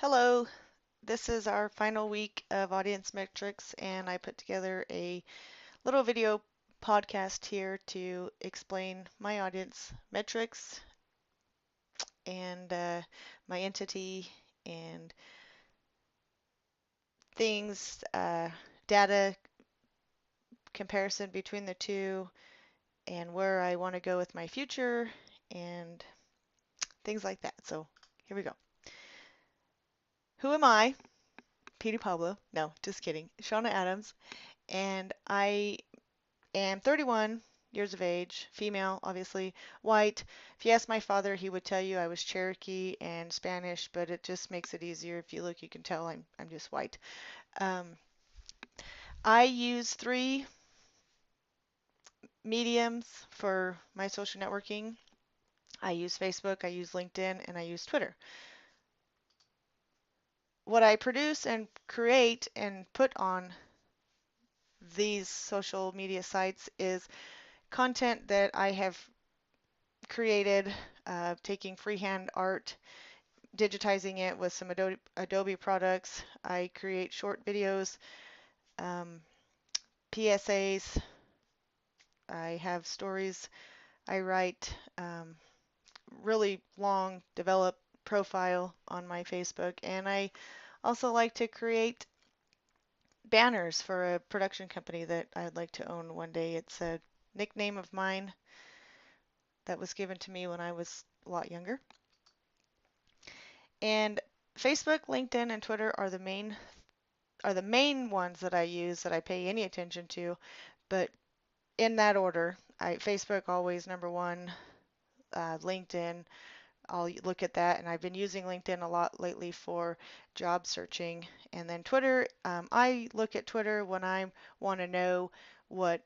Hello, this is our final week of audience metrics, and I put together a little video podcast here to explain my audience metrics and my entity and things, data comparison between the two, and where I want to go with my future and things like that. So here we go. Who am I? Petey Pablo. No, just kidding. Shauna Adams, and I am 31 years of age, female, obviously, white. If you ask my father, he would tell you I was Cherokee and Spanish, but it just makes it easier. If you look, you can tell I'm just white. Um, I use three mediums for my social networking. I use Facebook, I use LinkedIn, and I use Twitter. What I produce and create and put on these social media sites is content that I have created, taking freehand art, digitizing it with some Adobe products. I create short videos, um, PSAs. I have stories. I write really long, develop profile on my Facebook, and I also like to create banners for a production company that I'd like to own one day. It's a nickname of mine that was given to me when I was a lot younger. And Facebook, LinkedIn, and Twitter are the main ones that I use that I pay any attention to, but in that order. Facebook always number one, LinkedIn, I'll look at that, and I've been using LinkedIn a lot lately for job searching. And then Twitter, I look at Twitter when I want to know what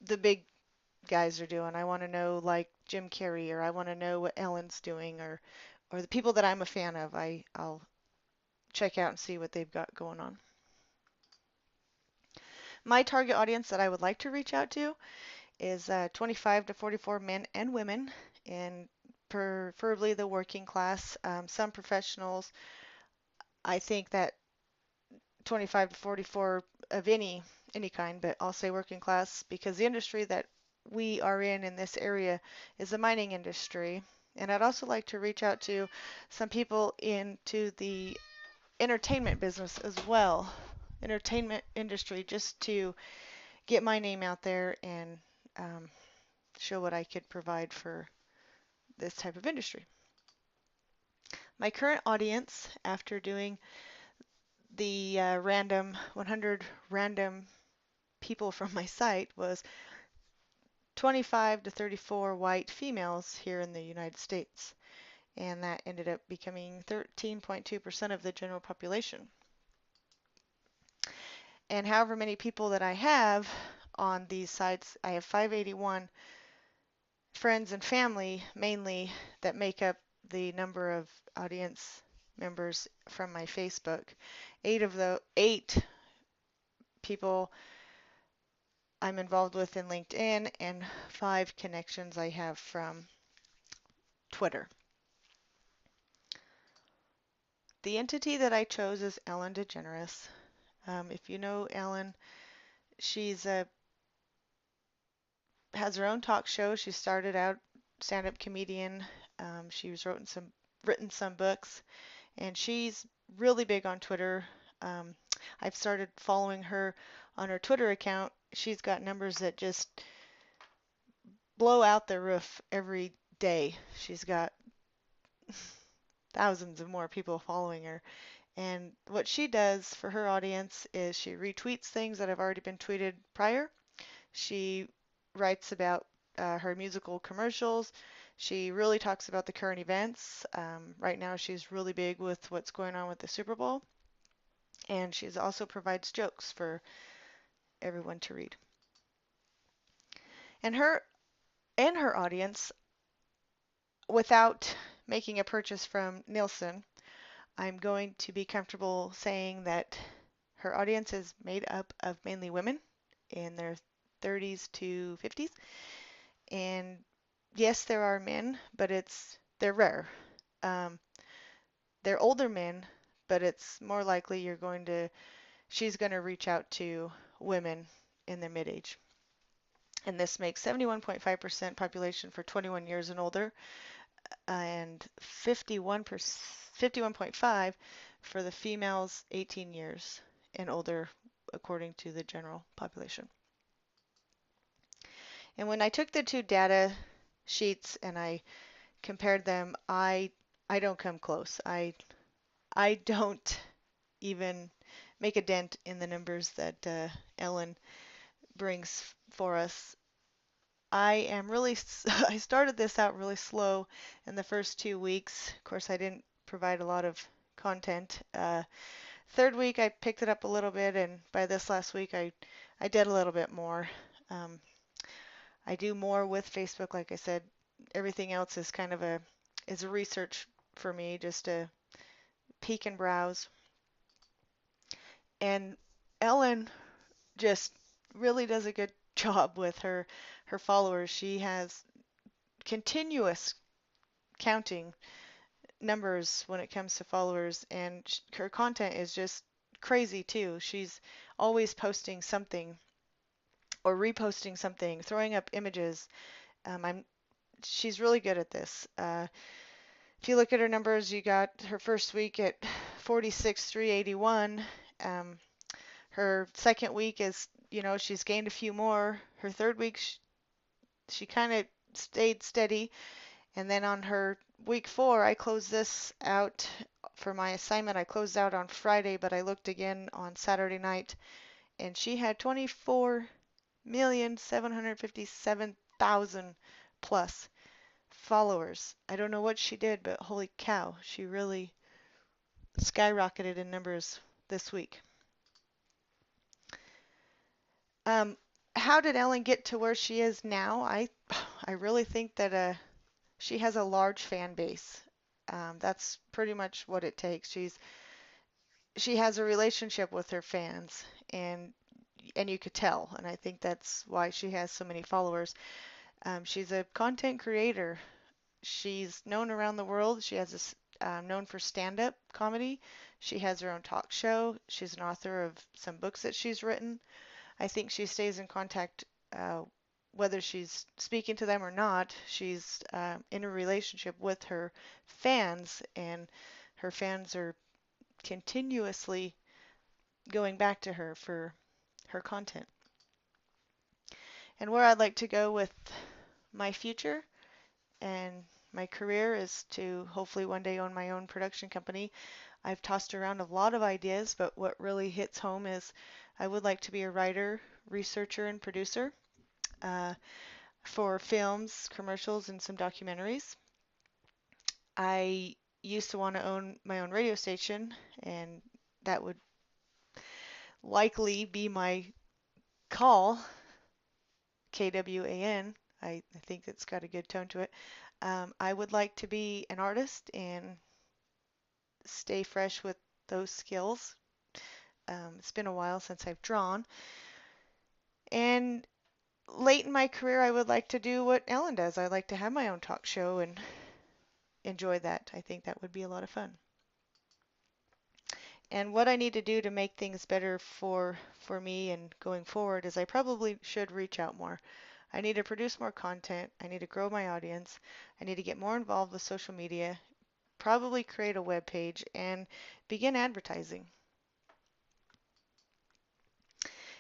the big guys are doing. I want to know like Jim Carrey, or I want to know what Ellen's doing, or the people that I'm a fan of. I'll check out and see what they've got going on. My target audience that I would like to reach out to is 25 to 44 men and women, and preferably the working class. Some professionals, I think that 25 to 44 of any kind, but I'll say working class because the industry that we are in this area is the mining industry. And I'd also like to reach out to some people into the entertainment business as well, entertainment industry, just to get my name out there and um, show what I could provide for this type of industry. My current audience, after doing the random 100 random people from my site, was 25 to 34 white females here in the United States. And that ended up becoming 13.2% of the general population. And however many people that I have on these sites, I have 581 friends and family mainly that make up the number of audience members from my Facebook. Eight people I'm involved with in LinkedIn, and 5 connections I have from Twitter. The entity that I chose is Ellen DeGeneres. If you know Ellen, she's has her own talk show. She started out stand-up comedian. She's written some books, and she's really big on Twitter. Um, I've started following her on her Twitter account. She's got numbers that just blow out the roof every day. She's got thousands of more people following her. And what she does for her audience is she retweets things that have already been tweeted prior. She writes about her musical commercials. She really talks about the current events. Right now, she's really big with what's going on with the Super Bowl. And she also provides jokes for everyone to read. And her audience, without making a purchase from Nielsen, I'm going to be comfortable saying that her audience is made up of mainly women in their 30s to 50s. And yes, there are men, but they're rare. Um, they're older men but it's more likely she's going to reach out to women in their mid-age. And this makes 71.5% population for 21 years and older, and 51.5 for the females 18 years and older, according to the general population. And when I took the two data sheets and I compared them, I don't come close. I don't even make a dent in the numbers that Ellen brings for us. I am really, I started this out really slow in the first 2 weeks. Of course, I didn't provide a lot of content. Third week, I picked it up a little bit, and by this last week, I did a little bit more. Um, I do more with Facebook, like I said. Everything else is kind of is a research for me, just to peek and browse. And Ellen just really does a good job with her followers. She has continuous counting numbers when it comes to followers, and her content is just crazy too. She's always posting something or reposting something, throwing up images. She's really good at this. If you look at her numbers, you got her first week at 46,381. Her second week is, she's gained a few more. Her third week, she kind of stayed steady. And then on her week 4, I closed this out for my assignment. I closed out on Friday, but I looked again on Saturday night, and she had 24,757,000 plus followers. I don't know what she did, but holy cow, she really skyrocketed in numbers this week. How did Ellen get to where she is now? I really think that she has a large fan base. That's pretty much what it takes. She has a relationship with her fans, and you could tell, and I think that's why she has so many followers. She's a content creator. She's known around the world. She has this known for stand-up comedy. She has her own talk show. She's an author of some books that she's written. I think she stays in contact, whether she's speaking to them or not. She's in a relationship with her fans, and her fans are continuously going back to her for her content. And where I'd like to go with my future and my career is to hopefully one day own my own production company. I've tossed around a lot of ideas, but what really hits home is I would like to be a writer, researcher, and producer for films, commercials, and some documentaries. I used to want to own my own radio station, and that would likely be my call, KWAN. I think it's got a good tone to it. I would like to be an artist and stay fresh with those skills. It's been a while since I've drawn. And late in my career, I would like to do what Ellen does. I'd like to have my own talk show and enjoy that. I think that would be a lot of fun. And what I need to do to make things better for me and going forward is I probably should reach out more. I need to produce more content. I need to grow my audience. I need to get more involved with social media, probably create a web page, and begin advertising.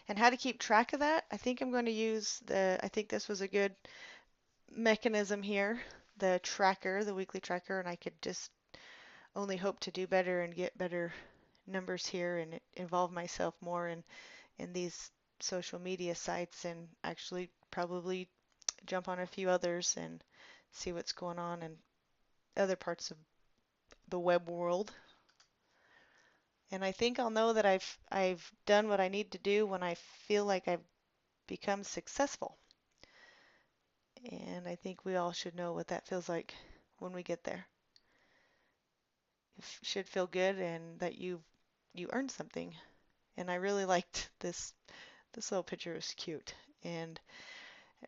And how to keep track of that, I think I'm going to use I think this was a good mechanism here, the tracker, the weekly tracker, and I could just only hope to do better and get better numbers here and involve myself more in these social media sites and actually probably jump on a few others and see what's going on in other parts of the web world. And I think I'll know that I've done what I need to do when I feel like I've become successful. And I think we all should know what that feels like when we get there. It should feel good and that you earned something. And I really liked this little picture is cute. And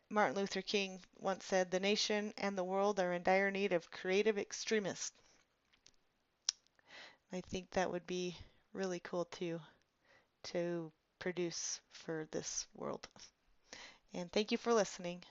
Martin Luther King once said, "The nation and the world are in dire need of creative extremists." I think that would be really cool to produce for this world. And thank you for listening.